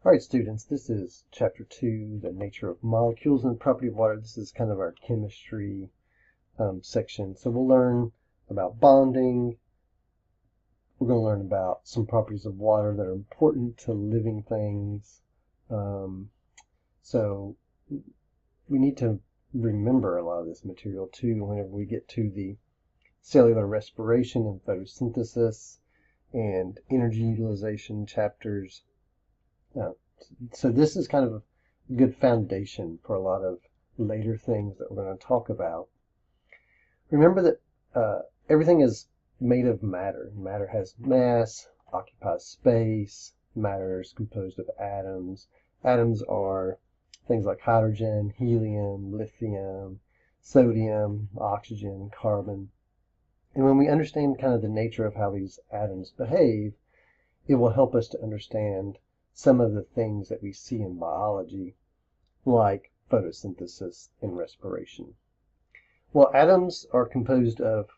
All right, students, this is Chapter 2, the nature of molecules and the property of water. This is kind of our chemistry section. So we'll learn about bonding. We're going to learn about some properties of water that are important to living things. So we need to remember a lot of this material too whenever we get to the cellular respiration and photosynthesis and energy utilization chapters. So this is kind of a good foundation for a lot of later things that we're going to talk about. Remember that everything is made of matter. Matter has mass, occupies space. Matter is composed of atoms. Atoms are things like hydrogen, helium, lithium, sodium, oxygen, carbon. And when we understand kind of the nature of how these atoms behave, it will help us to understand some of the things that we see in biology, like photosynthesis and respiration. Well, atoms are composed of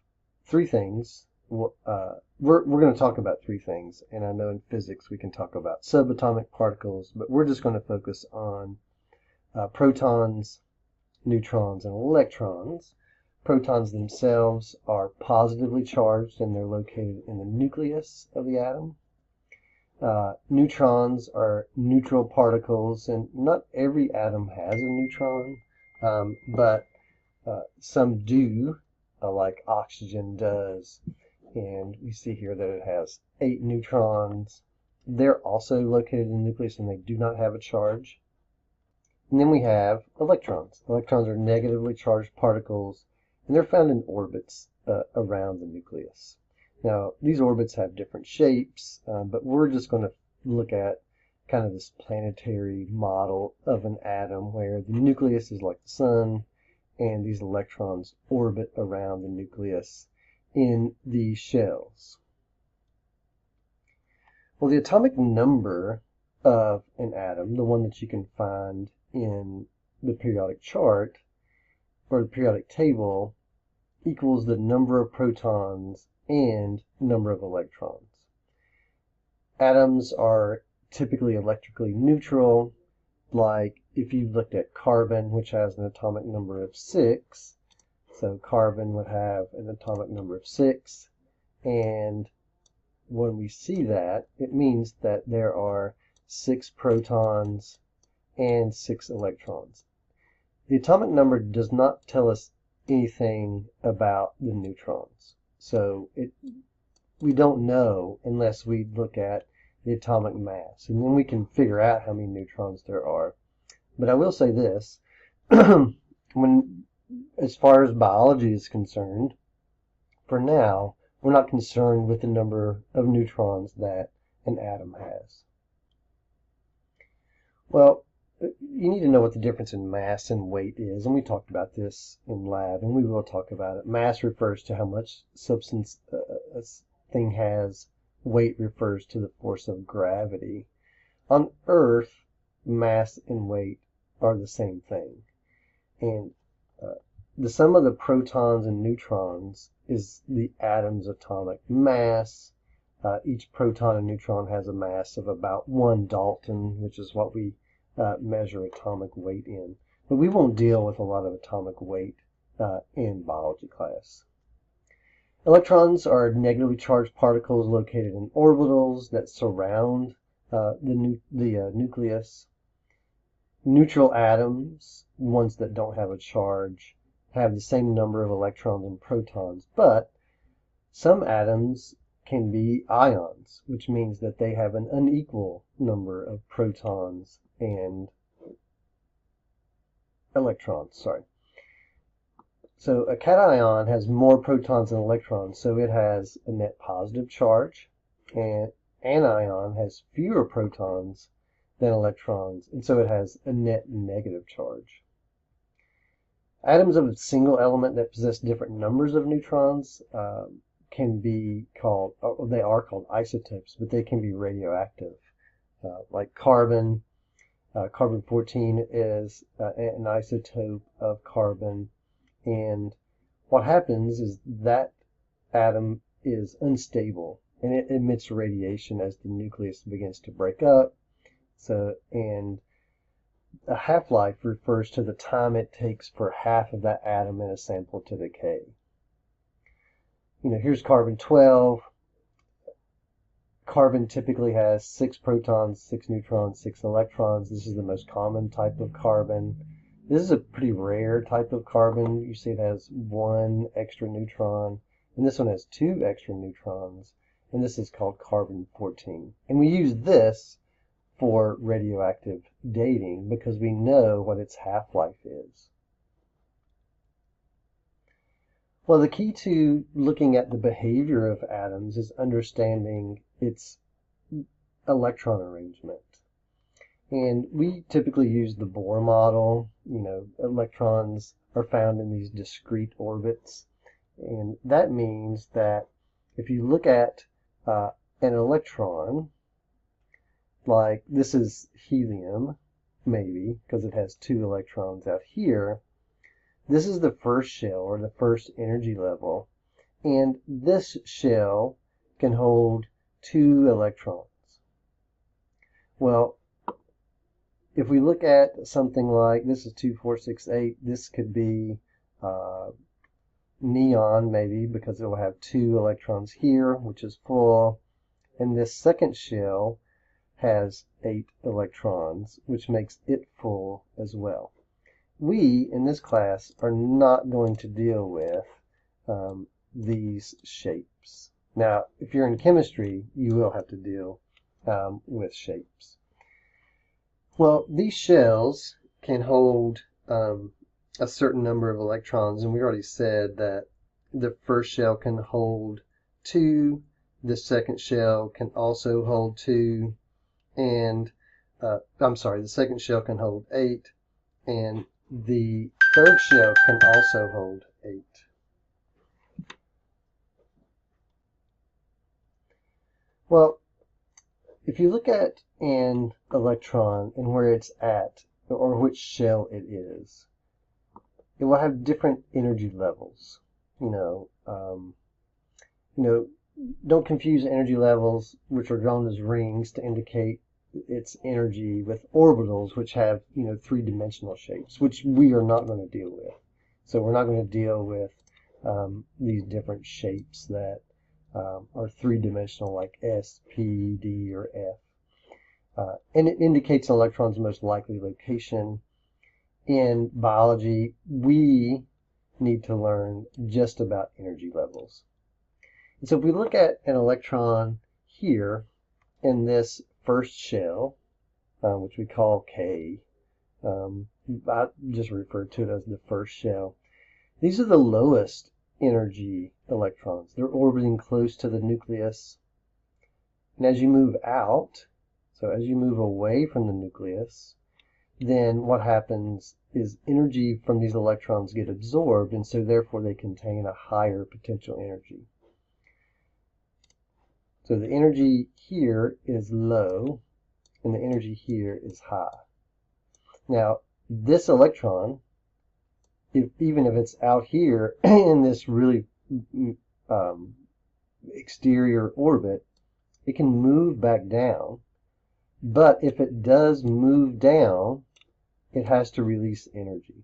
three things. We're going to talk about three things, and I know in physics we can talk about subatomic particles, but we're just going to focus on protons, neutrons, and electrons. Protons themselves are positively charged, and they're located in the nucleus of the atom. Neutrons are neutral particles, and not every atom has a neutron, but some do, like oxygen does. And we see here that it has 8 neutrons. They're also located in the nucleus, and they do not have a charge. And then we have electrons. Electrons are negatively charged particles, and they're found in orbits around the nucleus. Now, these orbits have different shapes, but we're just going to look at kind of this planetary model of an atom where the nucleus is like the sun, and these electrons orbit around the nucleus in these shells. Well, the atomic number of an atom, the one that you can find in the periodic chart or the periodic table, equals the number of protons and number of electrons. Atoms are typically electrically neutral, like if you looked at carbon, which has an atomic number of 6. So carbon would have an atomic number of 6, and when we see that, it means that there are 6 protons and 6 electrons. The atomic number does not tell us anything about the neutrons. So we don't know unless we look at the atomic mass, and then we can figure out how many neutrons there are. But I will say this, as far as biology is concerned, for now, we're not concerned with the number of neutrons that an atom has. Well, you need to know what the difference in mass and weight is, and we talked about this in lab, and we will talk about it. Mass refers to how much substance a thing has. Weight refers to the force of gravity. On Earth, mass and weight are the same thing, and the sum of the protons and neutrons is the atom's atomic mass. Each proton and neutron has a mass of about 1 Dalton, which is what we measure atomic weight in. But we won't deal with a lot of atomic weight in biology class. Electrons are negatively charged particles located in orbitals that surround the nucleus. Neutral atoms, ones that don't have a charge, have the same number of electrons and protons, but some atoms can be ions, which means that they have an unequal number of protons and electrons. So a cation has more protons than electrons, so it has a net positive charge, and an anion has fewer protons than electrons, and so it has a net negative charge. Atoms of a single element that possess different numbers of neutrons can be called, they are called isotopes, but they can be radioactive. Like carbon, carbon-14 is an isotope of carbon, and what happens is that atom is unstable, and it emits radiation as the nucleus begins to break up, And a half-life refers to the time it takes for half of that atom in a sample to decay. Here's carbon-12. Carbon typically has 6 protons, 6 neutrons, 6 electrons. This is the most common type of carbon. This is a pretty rare type of carbon. You see it has 1 extra neutron, and this one has 2 extra neutrons, and this is called carbon-14. And we use this for radioactive dating because we know what its half-life is. Well, the key to looking at the behavior of atoms is understanding its electron arrangement. And we typically use the Bohr model. Electrons are found in these discrete orbits. And that means that if you look at an electron, like this is helium, maybe, because it has 2 electrons out here. This is the first shell, or the first energy level, and this shell can hold 2 electrons. Well, if we look at something like, this is 2, 4, 6, 8, this could be neon, maybe, because it will have 2 electrons here, which is full, and this second shell has 8 electrons, which makes it full as well. We, in this class, are not going to deal with these shapes. Now, if you're in chemistry, you will have to deal with shapes. Well, these shells can hold a certain number of electrons, and we already said that the first shell can hold 2, the second shell can also hold 2, and the second shell can hold 8, and the third shell can also hold 8. Well, if you look at an electron and where it's at, or which shell it is, it will have different energy levels. Don't confuse energy levels, which are drawn as rings to indicate its energy, with orbitals, which have 3-dimensional shapes, which we are not going to deal with. So we're not going to deal with these different shapes that are 3-dimensional, like S, P, D, or F. And it indicates an electron's most likely location. In biology, we need to learn just about energy levels. And so if we look at an electron here in this first shell, which we call K, I just refer to it as the first shell. These are the lowest energy electrons. They're orbiting close to the nucleus. And as you move out, so as you move away from the nucleus, then what happens is energy from these electrons get absorbed, and so therefore they contain a higher potential energy. So the energy here is low, and the energy here is high. Now, this electron, even if it's out here in this really exterior orbit, it can move back down. But if it does move down, it has to release energy.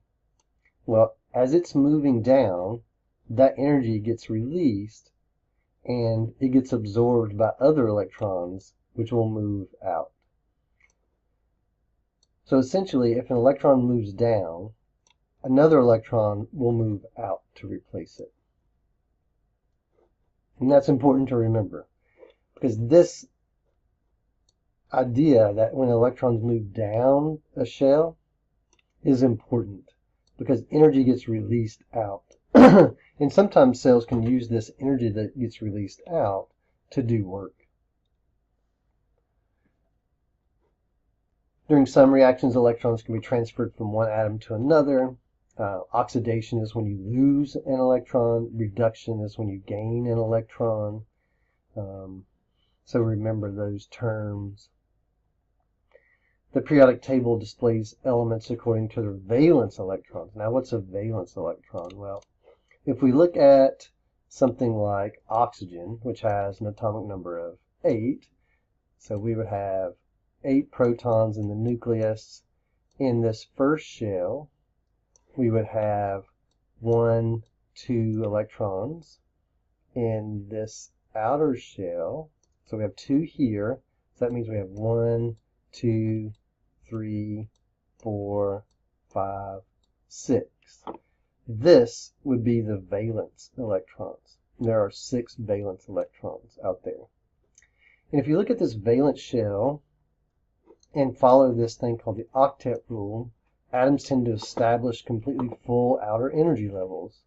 Well, as it's moving down, that energy gets released, and it gets absorbed by other electrons, which will move out. So essentially, if an electron moves down, another electron will move out to replace it. And that's important to remember, because this idea that when electrons move down a shell is important, because energy gets released out. And sometimes cells can use this energy that gets released out to do work. During some reactions, electrons can be transferred from one atom to another. Oxidation is when you lose an electron. Reduction is when you gain an electron. So remember those terms. The periodic table displays elements according to their valence electrons. Now, what's a valence electron? Well, if we look at something like oxygen, which has an atomic number of 8, so we would have 8 protons in the nucleus. In this first shell, we would have 1, 2 electrons. In this outer shell, so we have 2 here, so that means we have 1, 2, 3, 4, 5, 6. This would be the valence electrons. There are 6 valence electrons out there. And if you look at this valence shell and follow this thing called the octet rule, atoms tend to establish completely full outer energy levels,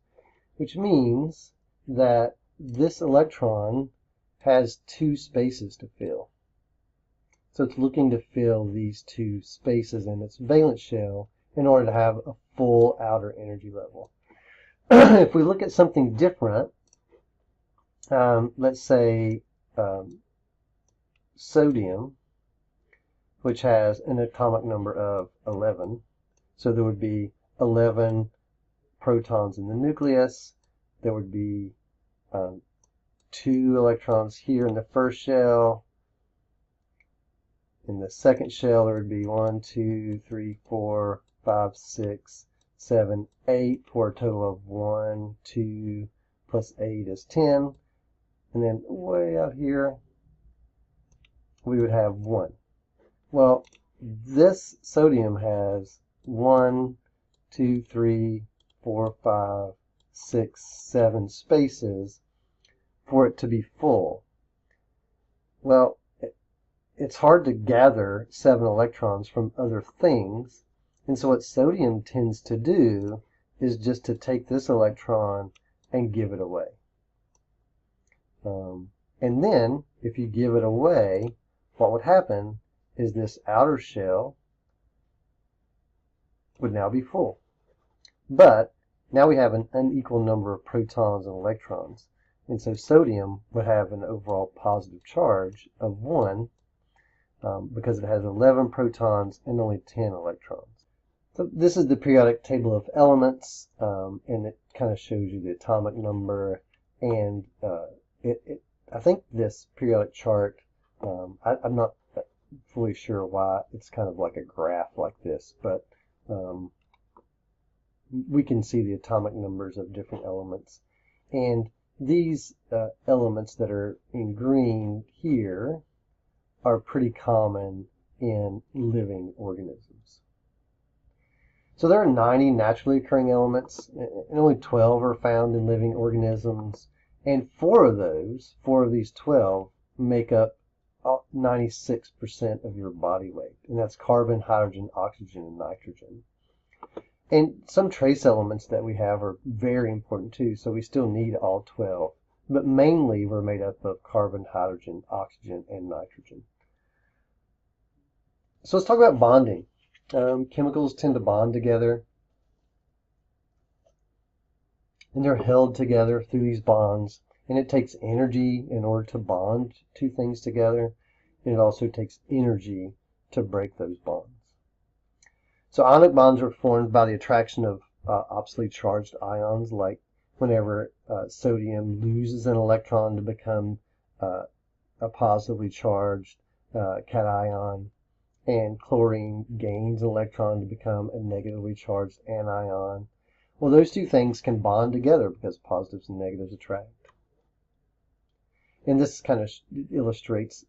which means that this electron has 2 spaces to fill. So it's looking to fill these 2 spaces in its valence shell in order to have a full outer energy level. If we look at something different, let's say sodium, which has an atomic number of 11. So there would be 11 protons in the nucleus. There would be 2 electrons here in the first shell. In the second shell, there would be 1, 2, 3, 4, 5, 6, 7, 8, for a total of 1, 2, plus 8 is 10. And then way out here, we would have 1. Well, this sodium has 1, 2, 3, 4, 5, 6, 7 spaces for it to be full. Well, it's hard to gather 7 electrons from other things, and so what sodium tends to do is just to take this electron and give it away. And then, if you give it away, what would happen is this outer shell would now be full. But now we have an unequal number of protons and electrons, and so sodium would have an overall positive charge of 1 because it has 11 protons and only 10 electrons. So this is the periodic table of elements, and it kind of shows you the atomic number, and I think this periodic chart, I'm not fully sure why it's kind of like a graph like this, but we can see the atomic numbers of different elements. And these elements that are in green here are pretty common in living organisms. So there are 90 naturally occurring elements, and only 12 are found in living organisms. And 4 of these 12, make up 96% of your body weight. And that's carbon, hydrogen, oxygen, and nitrogen. And some trace elements that we have are very important too, so we still need all 12. But mainly we're made up of carbon, hydrogen, oxygen, and nitrogen. So let's talk about bonding. Chemicals tend to bond together, and they're held together through these bonds. And it takes energy in order to bond two things together, and it also takes energy to break those bonds. So ionic bonds are formed by the attraction of oppositely charged ions, like whenever sodium loses an electron to become a positively charged cation, and chlorine gains an electron to become a negatively charged anion. Well, those two things can bond together because positives and negatives attract. And this kind of illustrates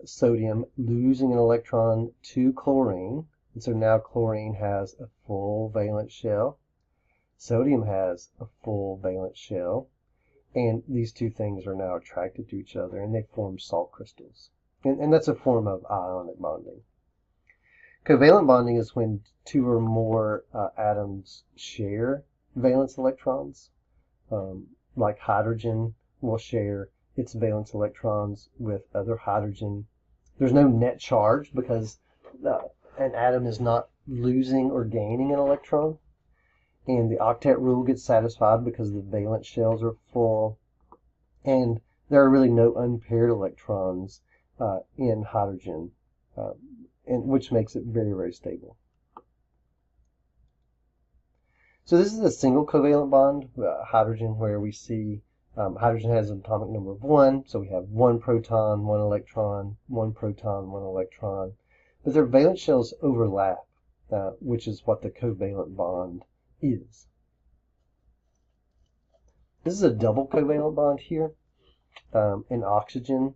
sodium losing an electron to chlorine. And so now chlorine has a full valence shell. Sodium has a full valence shell. And these two things are now attracted to each other, and they form salt crystals. And that's a form of ionic bonding. Covalent bonding is when two or more atoms share valence electrons. Like hydrogen will share its valence electrons with other hydrogen. There's no net charge because an atom is not losing or gaining an electron. And the octet rule gets satisfied because the valence shells are full. And there are really no unpaired electrons in hydrogen, and which makes it very, very stable. So this is a single covalent bond, hydrogen, where we see hydrogen has an atomic number of 1, so we have 1 proton, 1 electron, 1 proton, 1 electron. but their valence shells overlap, which is what the covalent bond is. This is a double covalent bond here in oxygen,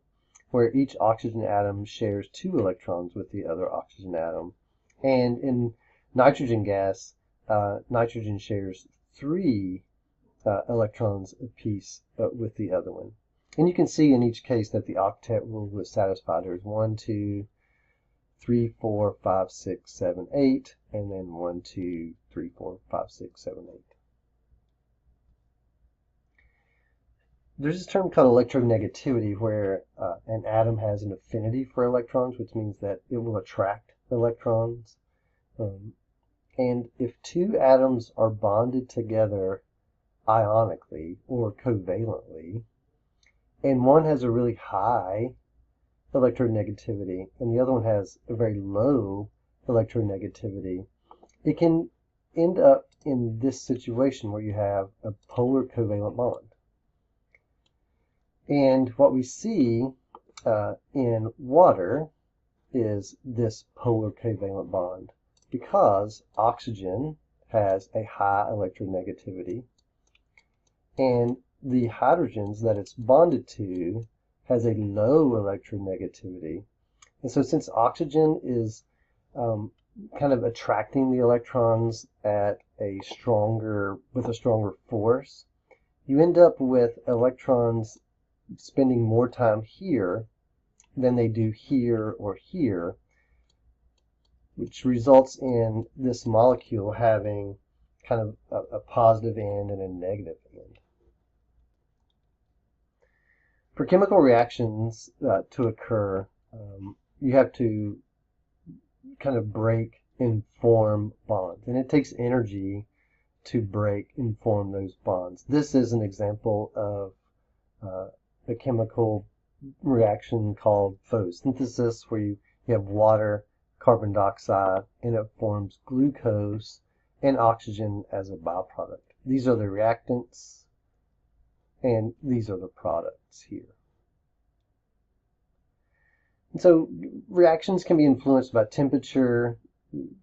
where each oxygen atom shares 2 electrons with the other oxygen atom. And in nitrogen gas, nitrogen shares 3 electrons apiece with the other one. And you can see in each case that the octet rule was satisfied. There's 1, 2, 3, 4, 5, 6, 7, 8, and then 1, 2, 3, 4, 5, 6, 7, 8. There's this term called electronegativity where an atom has an affinity for electrons, which means that it will attract electrons. And if 2 atoms are bonded together ionically or covalently, and one has a really high electronegativity and the other one has a very low electronegativity, it can end up in this situation where you have a polar covalent bond. And what we see in water is this polar covalent bond because oxygen has a high electronegativity and the hydrogens that it's bonded to has a low electronegativity. And so since oxygen is kind of attracting the electrons with a stronger force, you end up with electrons spending more time here than they do here or here, which results in this molecule having kind of a positive end and a negative end. For chemical reactions to occur, you have to kind of break and form bonds, and it takes energy to break and form those bonds. This is an example of a chemical reaction called photosynthesis, where you have water, carbon dioxide, and it forms glucose and oxygen as a byproduct. These are the reactants, and these are the products here. And so reactions can be influenced by temperature,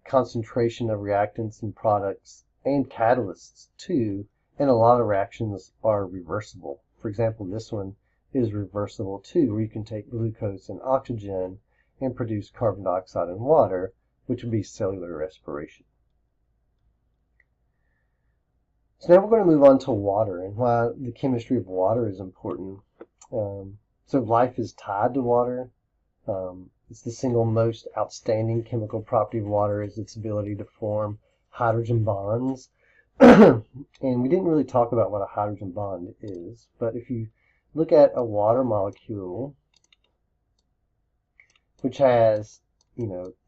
concentration of reactants and products, and catalysts too, and a lot of reactions are reversible. For example, this one is reversible too, where you can take glucose and oxygen and produce carbon dioxide and water, which would be cellular respiration. So now we're going to move on to water and why the chemistry of water is important. So life is tied to water. It's the single most outstanding chemical property of water is its ability to form hydrogen bonds. And we didn't really talk about what a hydrogen bond is, but if you look at a water molecule, which has,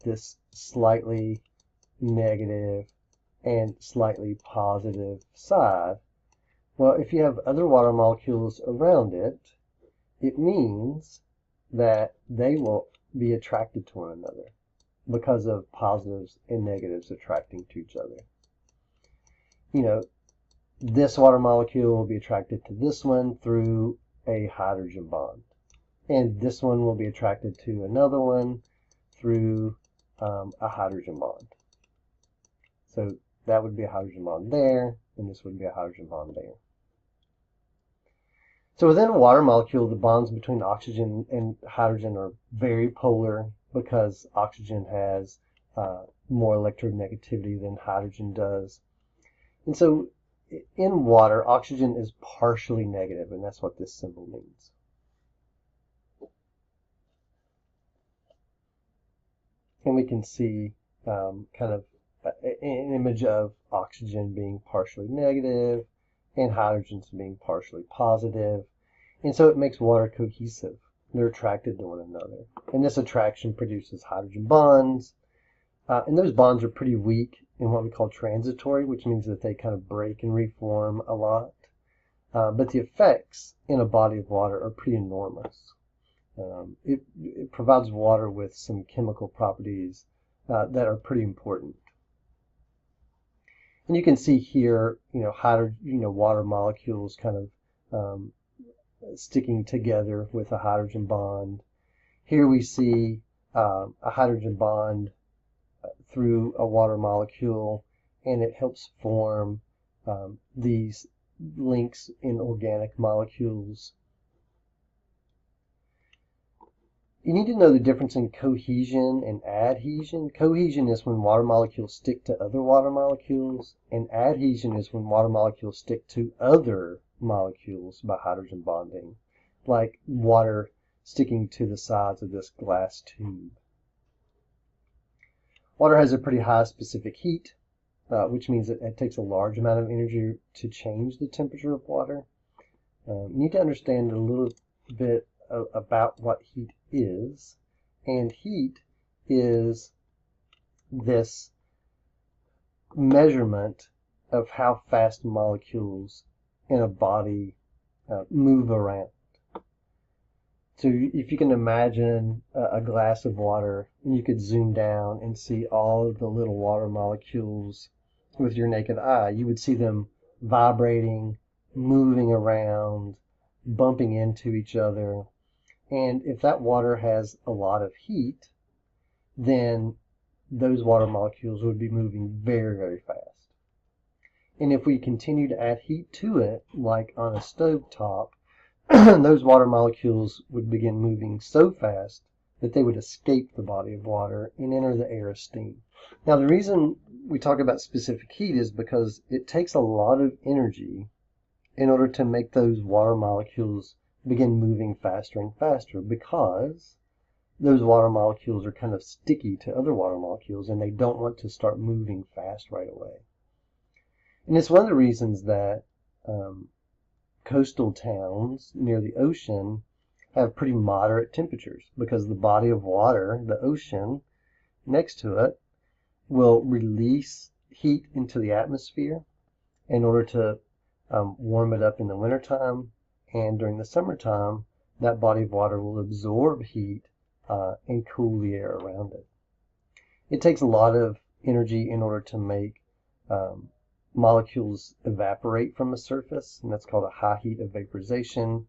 this slightly negative and slightly positive side, well, if you have other water molecules around it, it means that they will be attracted to one another because of positives and negatives attracting to each other. This water molecule will be attracted to this one through a hydrogen bond. And this one will be attracted to another one through a hydrogen bond. So that would be a hydrogen bond there, and this would be a hydrogen bond there. So within a water molecule, the bonds between oxygen and hydrogen are very polar because oxygen has more electronegativity than hydrogen does. And so in water, oxygen is partially negative, and that's what this symbol means. And we can see kind of an image of oxygen being partially negative and hydrogens being partially positive. And so it makes water cohesive. They're attracted to one another. And this attraction produces hydrogen bonds. And those bonds are pretty weak and what we call transitory, which means that they kind of break and reform a lot. But the effects in a body of water are pretty enormous. It provides water with some chemical properties that are pretty important. And you can see here, water molecules kind of sticking together with a hydrogen bond. Here we see a hydrogen bond through a water molecule, and it helps form these links in organic molecules. You need to know the difference in cohesion and adhesion. Cohesion is when water molecules stick to other water molecules, and adhesion is when water molecules stick to other molecules by hydrogen bonding, like water sticking to the sides of this glass tube. Water has a pretty high specific heat, which means that it takes a large amount of energy to change the temperature of water. You need to understand a little bit about what heat is. And heat is this measurement of how fast molecules in a body move around. So if you can imagine a glass of water, and you could zoom down and see all of the little water molecules with your naked eye, you would see them vibrating, moving around, bumping into each other. And if that water has a lot of heat, then those water molecules would be moving very, very fast. And if we continue to add heat to it, like on a stove top, those water molecules would begin moving so fast that they would escape the body of water and enter the air as steam. Now, the reason we talk about specific heat is because it takes a lot of energy in order to make those water molecules begin moving faster and faster, because those water molecules are kind of sticky to other water molecules and they don't want to start moving fast right away. And it's one of the reasons that coastal towns near the ocean have pretty moderate temperatures, because the body of water, the ocean, next to it will release heat into the atmosphere in order to warm it up in the wintertime, and during the summertime that body of water will absorb heat and cool the air around it. It takes a lot of energy in order to make molecules evaporate from a surface, and that's called a high heat of vaporization.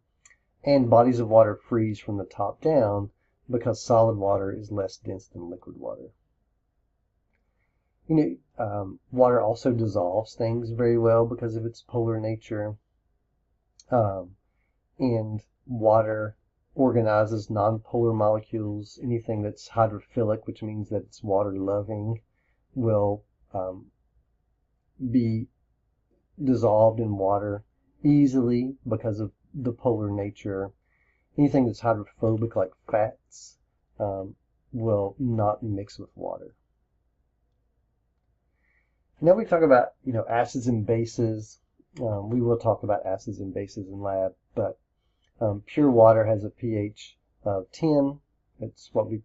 And bodies of water freeze from the top down because solid water is less dense than liquid water. Water also dissolves things very well because of its polar nature. And water organizes nonpolar molecules. Anything that's hydrophilic, which means that it's water-loving, will be dissolved in water easily because of the polar nature. Anything that's hydrophobic, like fats, will not mix with water. Now we talk about acids and bases. We will talk about acids and bases in lab, but pure water has a pH of 10. It's what we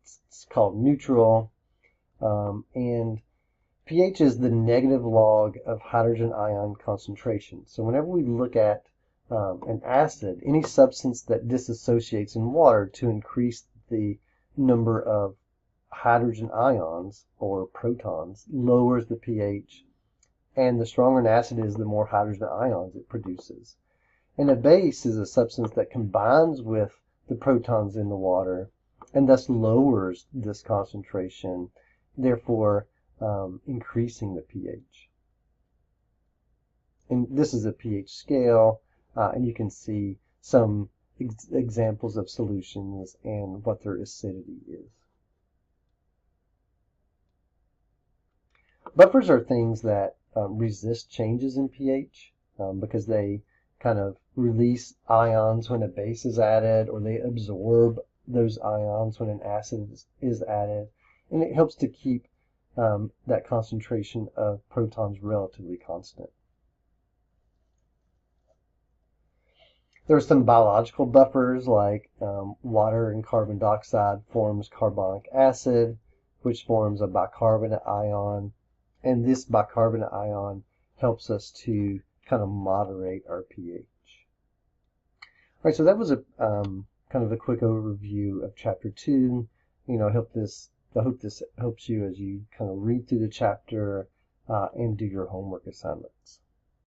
call neutral, and pH is the negative log of hydrogen ion concentration. So whenever we look at an acid, any substance that dissociates in water to increase the number of hydrogen ions or protons lowers the pH, and the stronger an acid is, the more hydrogen ions it produces. And a base is a substance that combines with the protons in the water and thus lowers this concentration, therefore increasing the pH. And this is a pH scale, and you can see some examples of solutions and what their acidity is. Buffers are things that resist changes in pH because they kind of release ions when a base is added, or they absorb those ions when an acid is added, and it helps to keep that concentration of protons relatively constant. There are some biological buffers, like water and carbon dioxide forms carbonic acid, which forms a bicarbonate ion, and this bicarbonate ion helps us to kind of moderate our pH. All right, so that was a kind of a quick overview of Chapter 2. I hope this helps you as you kind of read through the chapter and do your homework assignments.